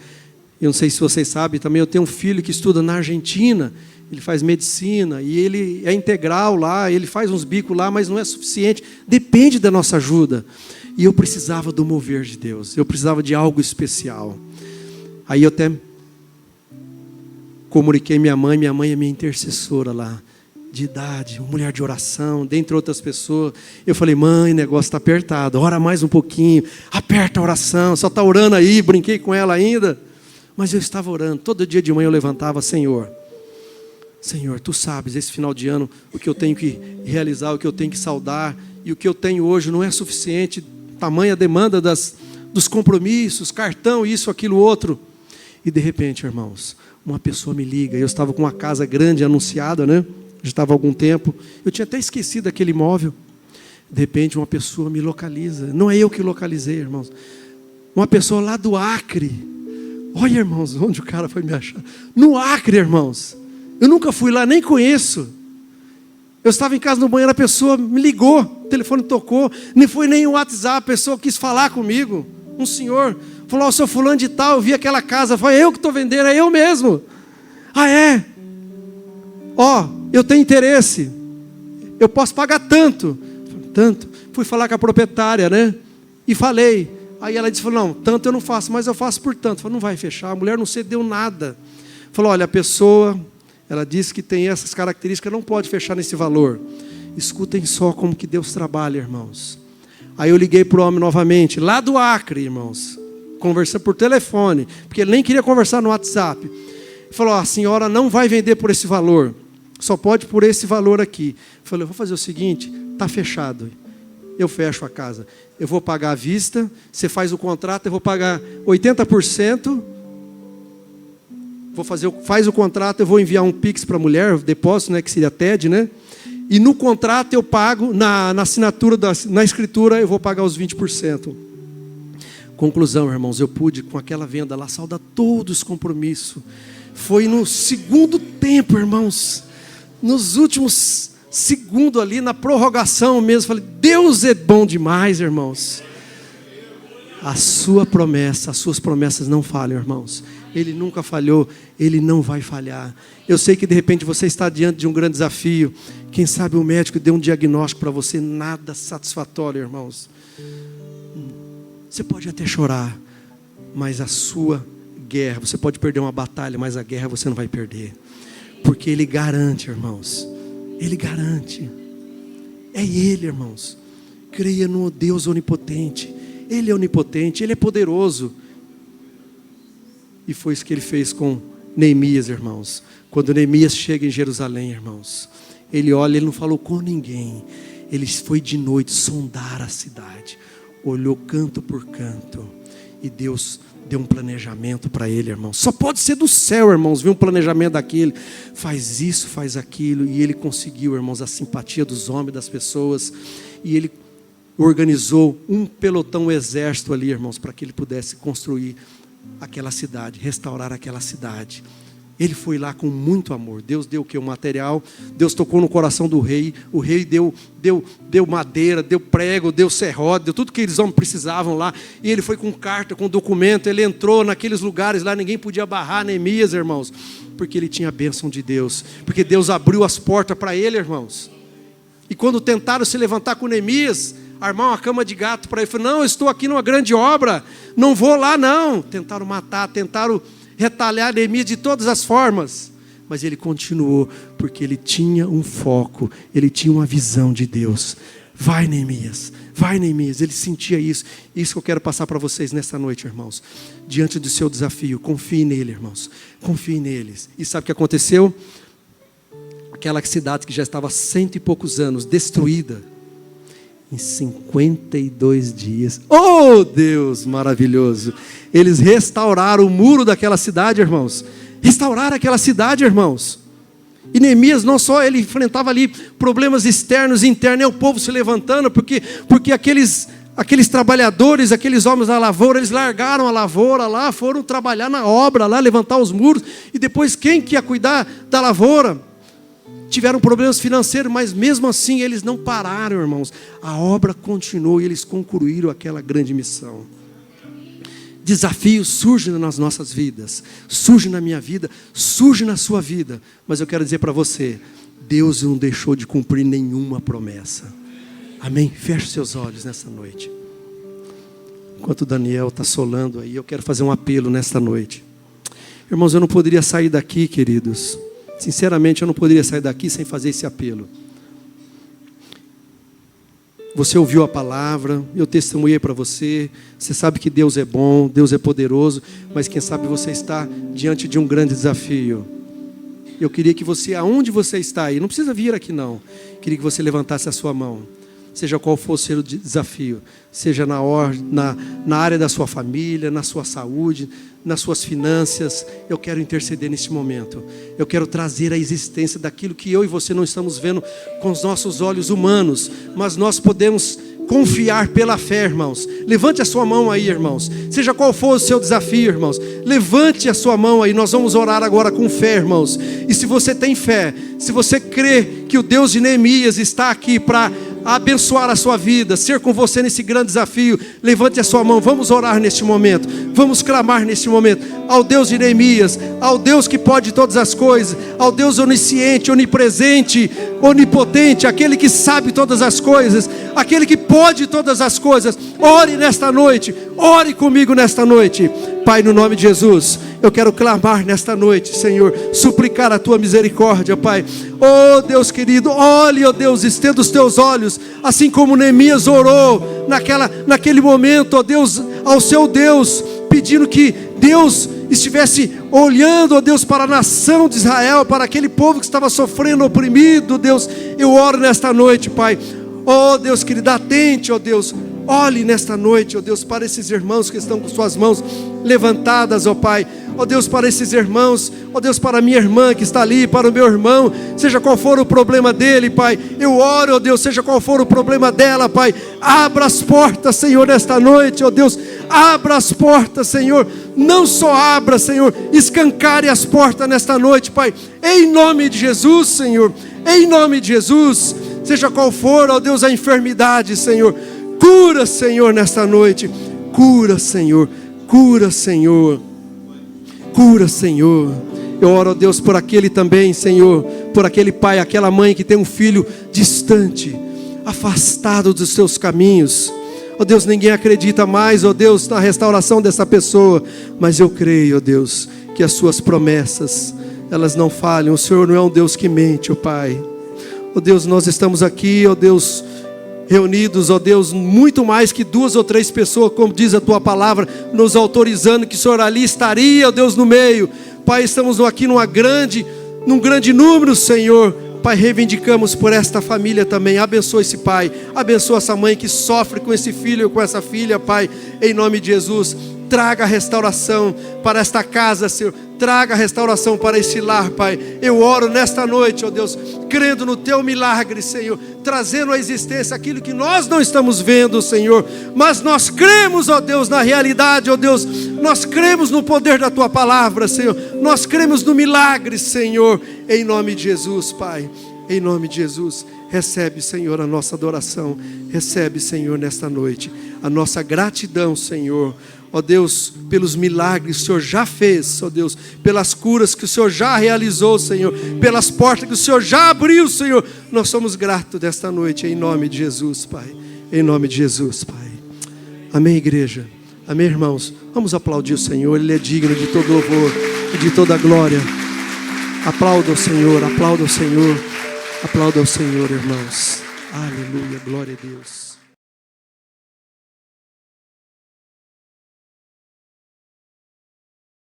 Speaker 1: Eu não sei se vocês sabem, também eu tenho um filho que estuda na Argentina, ele faz medicina, e ele é integral lá, ele faz uns bicos lá, mas não é suficiente, depende da nossa ajuda. E eu precisava do mover de Deus, eu precisava de algo especial. Aí eu até comuniquei minha mãe é minha intercessora lá, de idade, uma mulher de oração, dentre outras pessoas. Eu falei, mãe, o negócio está apertado, ora mais um pouquinho, aperta a oração, só está orando aí, brinquei com ela ainda. Mas eu estava orando, todo dia de manhã eu levantava, Senhor, Tu sabes, esse final de ano, o que eu tenho que realizar, o que eu tenho que saudar, e o que eu tenho hoje não é suficiente, tamanha demanda dos compromissos, cartão, isso, aquilo, outro. E de repente, irmãos, uma pessoa me liga, eu estava com uma casa grande anunciada, né? Já estava há algum tempo, eu tinha até esquecido aquele imóvel. De repente uma pessoa me localiza, não é eu que localizei, irmãos, uma pessoa lá do Acre. Olha, irmãos, onde o cara foi me achar? No Acre, irmãos. Eu nunca fui lá, nem conheço. Eu estava em casa no banheiro, a pessoa me ligou, o telefone tocou, nem foi nem o WhatsApp, a pessoa quis falar comigo. Um senhor falou, o seu fulano de tal, eu vi aquela casa, foi eu que estou vendendo, é eu mesmo. Ah, é? Eu tenho interesse, eu posso pagar tanto. Tanto. Fui falar com a proprietária, né? E falei. Aí ela disse, não, tanto eu não faço, mas eu faço por tanto. Falei, não vai fechar, a mulher não cedeu nada. Falou, olha, a pessoa, ela disse que tem essas características, não pode fechar nesse valor. Escutem só como que Deus trabalha, irmãos. Aí eu liguei para o homem novamente, lá do Acre, irmãos, conversando por telefone, porque ele nem queria conversar no WhatsApp. Ele falou, a senhora não vai vender por esse valor, só pode por esse valor aqui. Eu falei, eu vou fazer o seguinte, está fechado. Eu fecho a casa. Eu vou pagar à vista, você faz o contrato, eu vou pagar 80%. Faz o contrato, eu vou enviar um Pix para a mulher, depósito, né, que seria TED, né? E no contrato eu pago, na assinatura, na escritura, eu vou pagar os 20%. Conclusão, irmãos, eu pude, com aquela venda lá, saldar todos os compromissos. Foi no segundo tempo, irmãos, nos últimos segundos ali, na prorrogação mesmo, falei, Deus é bom demais, irmãos. A sua promessa, as suas promessas não falham, irmãos. Ele nunca falhou, Ele não vai falhar. Eu sei que de repente você está diante de um grande desafio. Quem sabe o médico deu um diagnóstico para você, nada satisfatório, irmãos. Você pode até chorar, mas a sua guerra, você pode perder uma batalha, mas a guerra você não vai perder. Porque Ele garante, irmãos. Ele garante. É Ele, irmãos. Creia no Deus onipotente. Ele é onipotente, Ele é poderoso. E foi isso que Ele fez com Neemias, irmãos. Quando Neemias chega em Jerusalém, irmãos, ele olha, ele não falou com ninguém. Ele foi de noite sondar a cidade. Olhou canto por canto. E Deus deu um planejamento para ele, irmãos. Só pode ser do céu, irmãos, ver um planejamento daquele. Faz isso, faz aquilo. E ele conseguiu, irmãos, a simpatia dos homens, das pessoas. E ele organizou um pelotão, um exército ali, irmãos, para que ele pudesse construir aquela cidade, restaurar aquela cidade. Ele foi lá com muito amor. Deus deu o que? O material. Deus tocou no coração do rei. O rei deu madeira, deu prego, deu serrote, deu tudo que eles precisavam lá. E ele foi com carta, com documento. Ele entrou naqueles lugares lá, ninguém podia barrar Neemias, irmãos, porque ele tinha a bênção de Deus. Porque Deus abriu as portas para ele, irmãos. E quando tentaram se levantar com Neemias, armar uma cama de gato para ele, falou: não, eu estou aqui numa grande obra, não vou lá não. Tentaram matar, tentaram retalhar Neemias de todas as formas, mas ele continuou, porque ele tinha um foco, ele tinha uma visão de Deus. Vai Neemias, ele sentia isso. Isso que eu quero passar para vocês nessa noite, irmãos. Diante do seu desafio, confie nele, irmãos, confie neles. E sabe o que aconteceu? Aquela cidade que já estava há 100 e poucos anos, destruída, em 52 dias. Oh, Deus maravilhoso! Eles restauraram o muro daquela cidade, irmãos. Restauraram aquela cidade, irmãos. E Neemias não só, ele enfrentava ali problemas externos e internos, o povo se levantando, porque aqueles trabalhadores, aqueles homens da lavoura, eles largaram a lavoura lá, foram trabalhar na obra lá, levantar os muros, e depois quem que ia cuidar da lavoura? Tiveram problemas financeiros, mas mesmo assim eles não pararam, irmãos. A obra continuou e eles concluíram aquela grande missão. Desafios surgem nas nossas vidas, surgem na minha vida, surgem na sua vida. Mas eu quero dizer para você, Deus não deixou de cumprir nenhuma promessa. Amém? Feche seus olhos nessa noite. Enquanto o Daniel está solando aí, eu quero fazer um apelo nesta noite. Irmãos, eu não poderia sair daqui, queridos. Sinceramente, eu não poderia sair daqui sem fazer esse apelo. Você ouviu a palavra, eu testemunhei para você. Você sabe que Deus é bom, Deus é poderoso, mas quem sabe você está diante de um grande desafio. Eu queria que você, aonde você está aí, não precisa vir aqui não. Queria que você levantasse a sua mão. Seja qual for o seu desafio, seja na área da sua família, na sua saúde, nas suas finanças, eu quero interceder neste momento. Eu quero trazer a existência daquilo que eu e você não estamos vendo com os nossos olhos humanos, mas nós podemos confiar pela fé, irmãos. Levante a sua mão aí, irmãos. Seja qual for o seu desafio, irmãos, levante a sua mão aí. Nós vamos orar agora com fé, irmãos. E se você tem fé, se você crê que o Deus de Neemias está aqui para abençoar a sua vida, ser com você nesse grande desafio, levante a sua mão. Vamos orar neste momento, vamos clamar neste momento ao Deus de Neemias, ao Deus que pode todas as coisas, ao Deus onisciente, onipresente, onipotente, aquele que sabe todas as coisas, aquele que pode todas as coisas. Ore nesta noite, ore comigo nesta noite. Pai, no nome de Jesus, eu quero clamar nesta noite, Senhor, suplicar a tua misericórdia, Pai. Oh Deus querido, olhe, oh Deus, estenda os teus olhos, assim como Neemias orou naquele momento, oh Deus, ao seu Deus, pedindo que Deus estivesse olhando, oh Deus, para a nação de Israel, para aquele povo que estava sofrendo, oprimido. Deus, eu oro nesta noite, Pai. Oh Deus querido, atente, oh Deus, olhe nesta noite, oh Deus, para esses irmãos que estão com suas mãos levantadas, oh Pai. Oh Deus, para esses irmãos, oh Deus, para a minha irmã que está ali, para o meu irmão, seja qual for o problema dele, Pai, eu oro, oh Deus, seja qual for o problema dela, Pai, abra as portas, Senhor, nesta noite, oh Deus, abra as portas, Senhor, não só abra, Senhor, escancare as portas nesta noite, Pai, em nome de Jesus, Senhor, em nome de Jesus, seja qual for, ó Deus, a enfermidade, Senhor, cura, Senhor, nesta noite, cura, Senhor, cura, Senhor, cura, Senhor. Eu oro, ó Deus, por aquele também, Senhor, por aquele pai, aquela mãe que tem um filho distante, afastado dos seus caminhos. Ó Deus, ninguém acredita mais, ó Deus, na restauração dessa pessoa, mas eu creio, ó Deus, que as suas promessas, elas não falham. O Senhor não é um Deus que mente, ó Pai. Ó Deus, nós estamos aqui, ó Deus, reunidos, ó Deus, muito mais que 2 ou 3 pessoas, como diz a Tua palavra, nos autorizando que o Senhor ali estaria, ó Deus, no meio. Pai, estamos aqui num grande número, Senhor. Pai, reivindicamos por esta família também. Abençoa esse pai, abençoa essa mãe que sofre com esse filho ou com essa filha, Pai, em nome de Jesus. Traga restauração para esta casa, Senhor. Traga restauração para esse lar, Pai. Eu oro nesta noite, ó Deus, crendo no Teu milagre, Senhor, trazendo à existência aquilo que nós não estamos vendo, Senhor, mas nós cremos, ó Deus, na realidade, ó Deus, nós cremos no poder da Tua palavra, Senhor, nós cremos no milagre, Senhor, em nome de Jesus, Pai, em nome de Jesus. Recebe, Senhor, a nossa adoração, recebe, Senhor, nesta noite, a nossa gratidão, Senhor, ó Deus, pelos milagres que o Senhor já fez, ó Deus, pelas curas que o Senhor já realizou, Senhor, pelas portas que o Senhor já abriu, Senhor, nós somos gratos desta noite, em nome de Jesus, Pai, em nome de Jesus, Pai. Amém, igreja, amém, irmãos, vamos aplaudir o Senhor, Ele é digno de todo louvor e de toda glória. Aplauda o Senhor, aplauda o Senhor, aplauda o Senhor, irmãos, aleluia, glória a Deus.